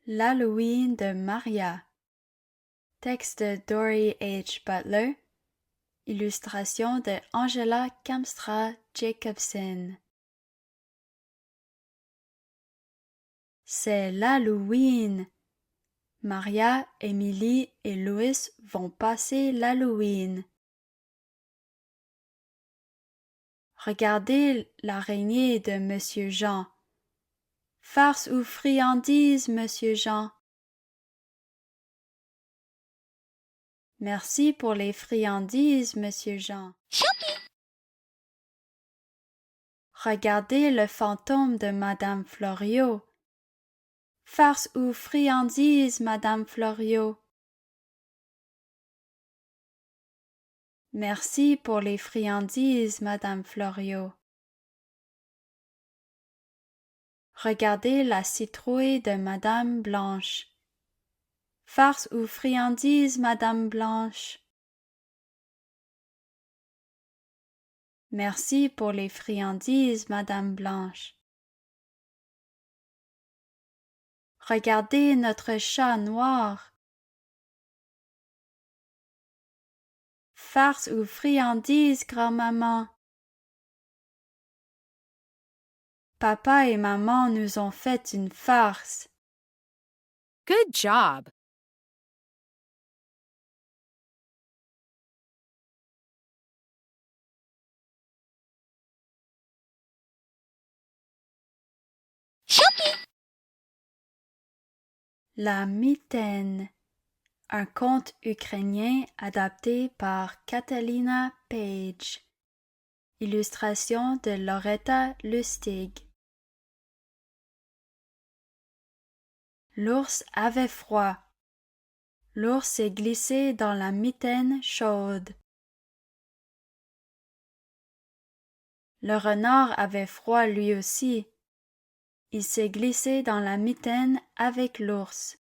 L'Halloween de Maria. Texte de Dory H. Butler. Illustration de Angela Kamstra Jacobson. C'est l'Halloween. Maria, Emily et Louis vont passer l'Halloween. Regardez l'araignée de Monsieur Jean. Farce ou friandise, Monsieur Jean? Merci pour les friandises, Monsieur Jean. Regardez le fantôme de Madame Floriot. Farce ou friandise, Madame Floriot? Merci pour les friandises, Madame Floriot. Regardez la citrouille de Madame Blanche. Farce ou friandise, Madame Blanche? Merci pour les friandises, Madame Blanche. Regardez notre chat noir. Farce ou friandise, grand-maman? Papa et maman nous ont fait une farce. Good job! La mitaine. Un conte ukrainien adapté par Catalina Page. Illustration de Loretta Lustig. L'ours avait froid. L'ours s'est glissé dans la mitaine chaude. Le renard avait froid lui aussi. Il s'est glissé dans la mitaine avec l'ours.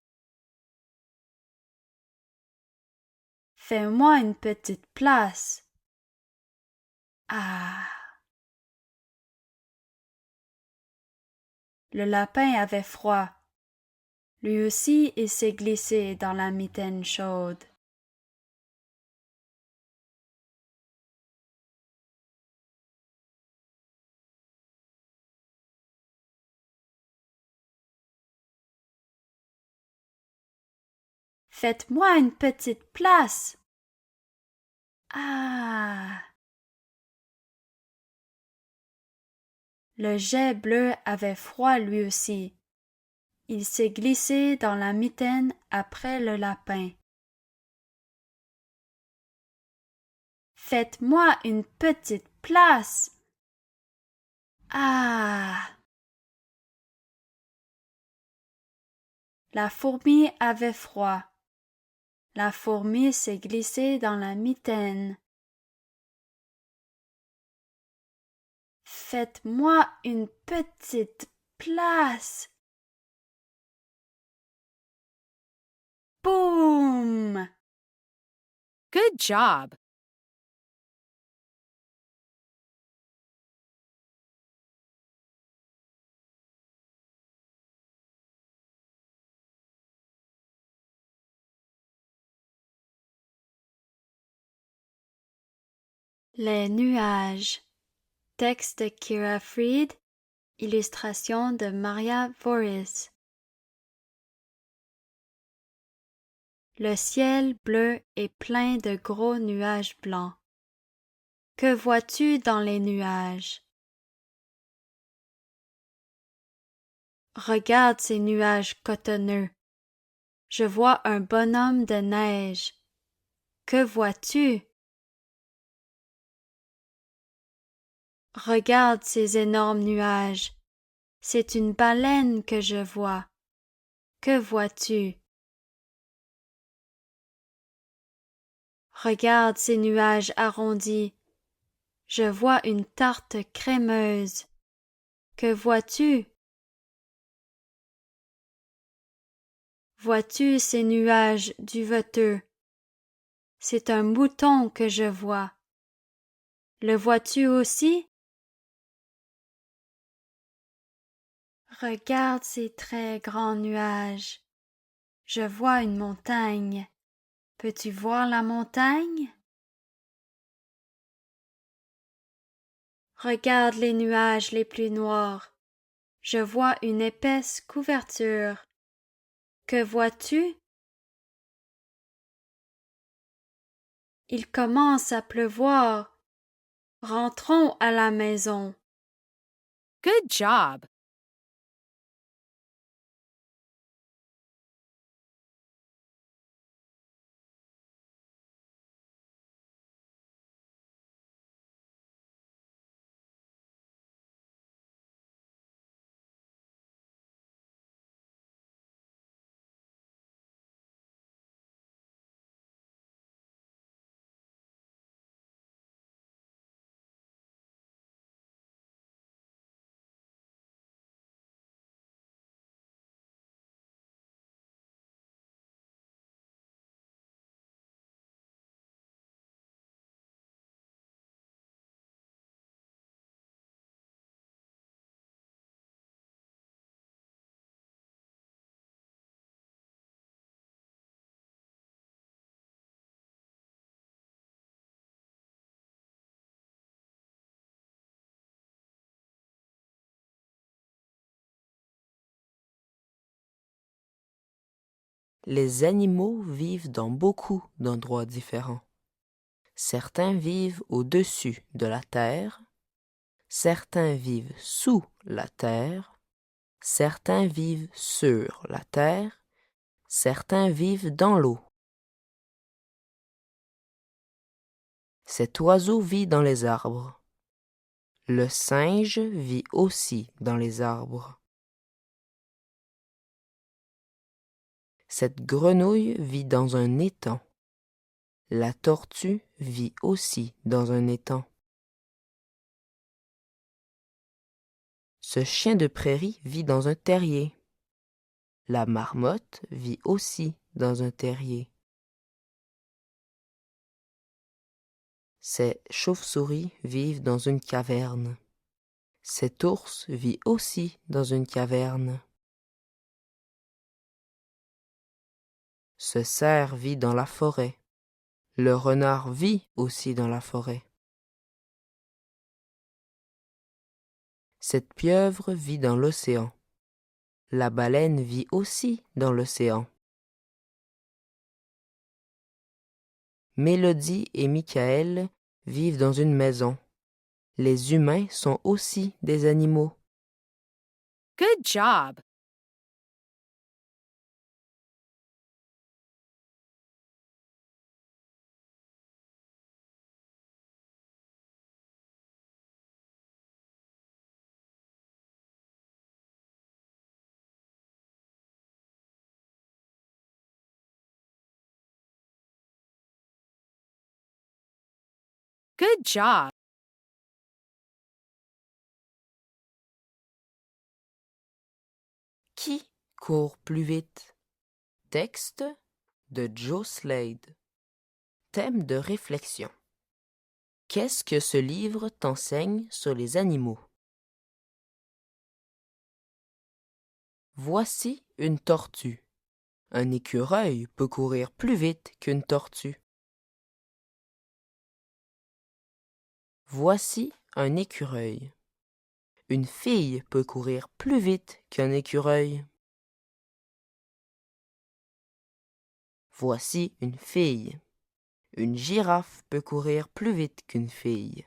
Fais-moi une petite place. Ah! Le lapin avait froid. Lui aussi il s'est glissé dans la mitaine chaude. Faites-moi une petite place. Ah! Le jet bleu avait froid lui aussi. Il s'est glissé dans la mitaine après le lapin. Faites-moi une petite place. Ah! La fourmi avait froid. La fourmi s'est glissée dans la mitaine. Faites-moi une petite place. Boum! Good job! Les nuages. Texte de Kira Fried. Illustration de Maria Voris. Le ciel bleu est plein de gros nuages blancs. Que vois-tu dans les nuages? Regarde ces nuages cotonneux. Je vois un bonhomme de neige. Que vois-tu? Regarde ces énormes nuages. C'est une baleine que je vois. Que vois-tu? Regarde ces nuages arrondis. Je vois une tarte crémeuse. Que vois-tu? Vois-tu ces nuages duveteux? C'est un mouton que je vois. Le vois-tu aussi? Regarde ces très grands nuages. Je vois une montagne. Peux-tu voir la montagne? Regarde les nuages les plus noirs. Je vois une épaisse couverture. Que vois-tu? Il commence à pleuvoir. Rentrons à la maison. Good job. Les animaux vivent dans beaucoup d'endroits différents. Certains vivent au-dessus de la terre, certains vivent sous la terre, certains vivent sur la terre, certains vivent dans l'eau. Cet oiseau vit dans les arbres. Le singe vit aussi dans les arbres. Cette grenouille vit dans un étang. La tortue vit aussi dans un étang. Ce chien de prairie vit dans un terrier. La marmotte vit aussi dans un terrier. Ces chauves-souris vivent dans une caverne. Cet ours vit aussi dans une caverne. Ce cerf vit dans la forêt. Le renard vit aussi dans la forêt. Cette pieuvre vit dans l'océan. La baleine vit aussi dans l'océan. Mélodie et Michael vivent dans une maison. Les humains sont aussi des animaux. Good job. Good job. Qui court plus vite? Texte de Joe Slade. Thème de réflexion. Qu'est-ce que ce livre t'enseigne sur les animaux? Voici une tortue. Un écureuil peut courir plus vite qu'une tortue. Voici un écureuil. Une fille peut courir plus vite qu'un écureuil. Voici une fille. Une girafe peut courir plus vite qu'une fille.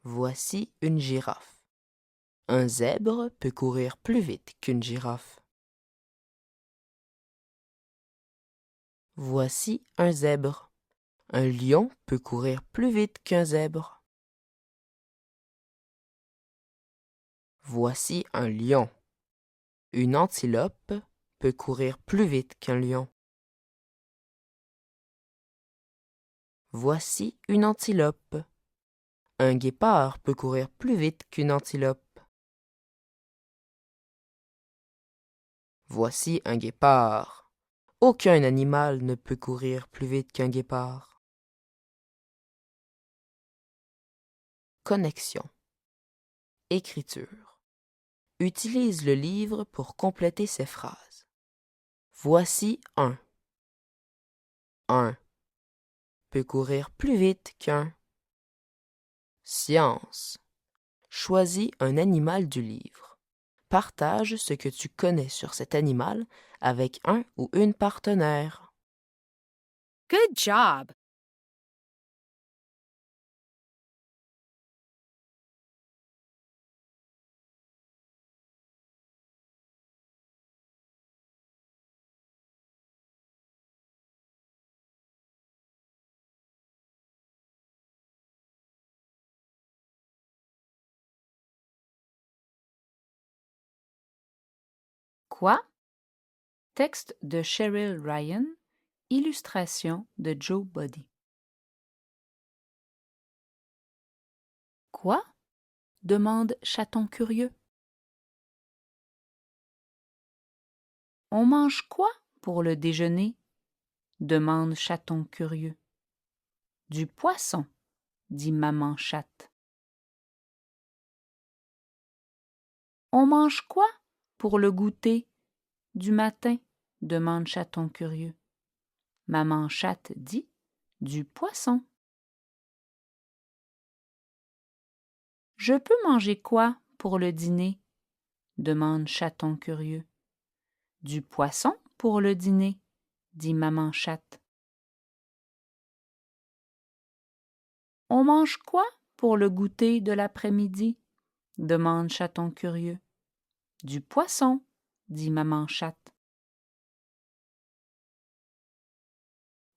Voici une girafe. Un zèbre peut courir plus vite qu'une girafe. Voici un zèbre. Un lion peut courir plus vite qu'un zèbre. Voici un lion. Une antilope peut courir plus vite qu'un lion. Voici une antilope. Un guépard peut courir plus vite qu'une antilope. Voici un guépard. Aucun animal ne peut courir plus vite qu'un guépard. Connexion. Écriture. Utilise le livre pour compléter ces phrases. Voici un. Un peut courir plus vite qu'un. Science. Choisis un animal du livre. Partage ce que tu connais sur cet animal avec un ou une partenaire. Good job. Quoi? Texte de Cheryl Ryan, illustration de Joe Body. Quoi? Demande Chaton curieux. On mange quoi pour le déjeuner? Demande Chaton curieux. Du poisson, dit Maman Chatte. On mange quoi pour le goûter du matin? Demande Chaton curieux. Maman Chatte dit du poisson. Je peux manger quoi pour le dîner? Demande Chaton curieux. Du poisson pour le dîner, dit Maman Chatte. On mange quoi pour le goûter de l'après-midi? Demande Chaton curieux. Du poisson, dit Maman Chatte.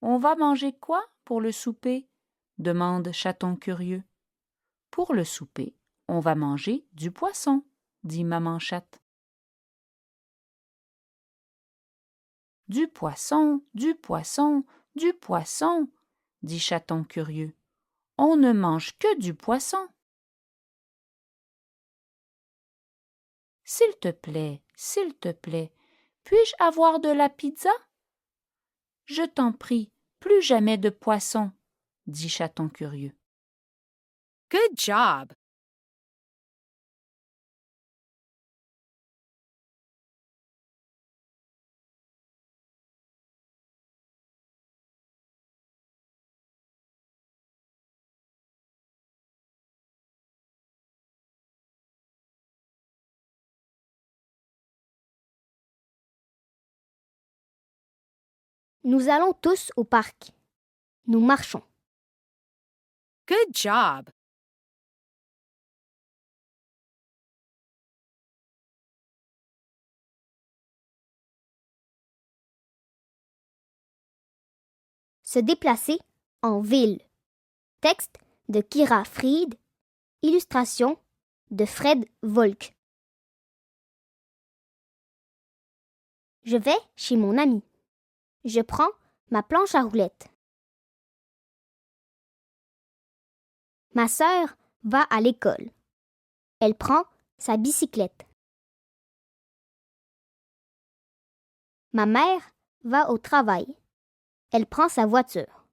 On va manger quoi pour le souper? Demande Chaton curieux. Pour le souper, on va manger du poisson, dit Maman Chatte. Du poisson, du poisson, du poisson, dit Chaton curieux. On ne mange que du poisson. S'il te plaît, puis-je avoir de la pizza? Je t'en prie, plus jamais de poisson, dit Chaton curieux. Good job! Nous allons tous au parc. Nous marchons. Good job! Se déplacer en ville. Texte de Kira Fried. Illustration de Fred Volk. Je vais chez mon ami. Je prends ma planche à roulettes. Ma sœur va à l'école. Elle prend sa bicyclette. Ma mère va au travail. Elle prend sa voiture.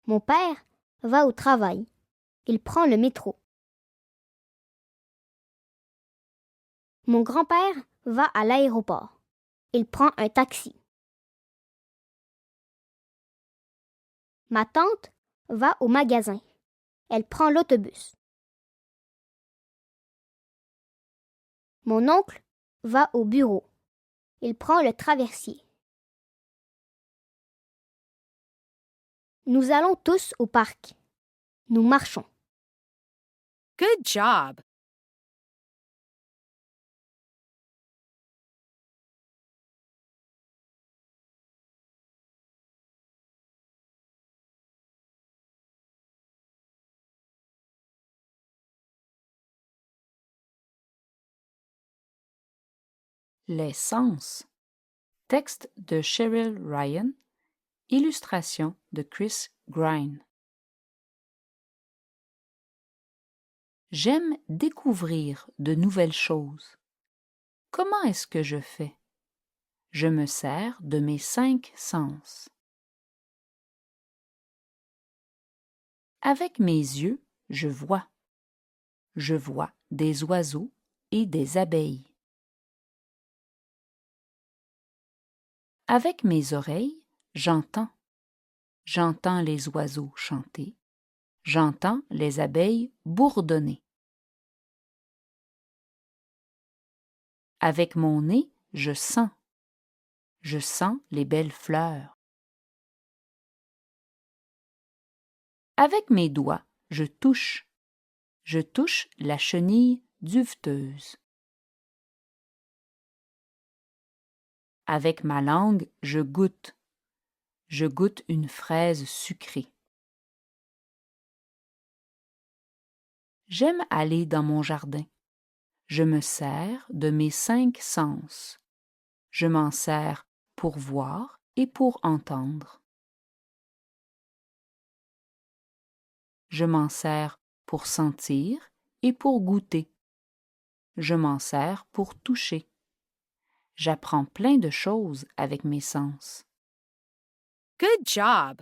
Mon père va au travail. Il prend le métro. Mon grand-père va à l'aéroport. Il prend un taxi. Ma tante va au magasin. Elle prend l'autobus. Mon oncle va au bureau. Il prend le traversier. Nous allons tous au parc. Nous marchons. Good job! Les sens. Texte de Cheryl Ryan. Illustration de Chris Grine. J'aime découvrir de nouvelles choses. Comment est-ce que je fais? Je me sers de mes 5 sens. Avec mes yeux, je vois. je vois des oiseaux et des abeilles. Avec mes oreilles, j'entends. J'entends les oiseaux chanter. J'entends les abeilles bourdonner. Avec mon nez, je sens. Je sens les belles fleurs. Avec mes doigts, je touche. Je touche la chenille duveteuse. Avec ma langue, je goûte. Je goûte une fraise sucrée. J'aime aller dans mon jardin. Je me sers de mes 5 sens. Je m'en sers pour voir et pour entendre. Je m'en sers pour sentir et pour goûter. Je m'en sers pour toucher. J'apprends plein de choses avec mes sens. Good job!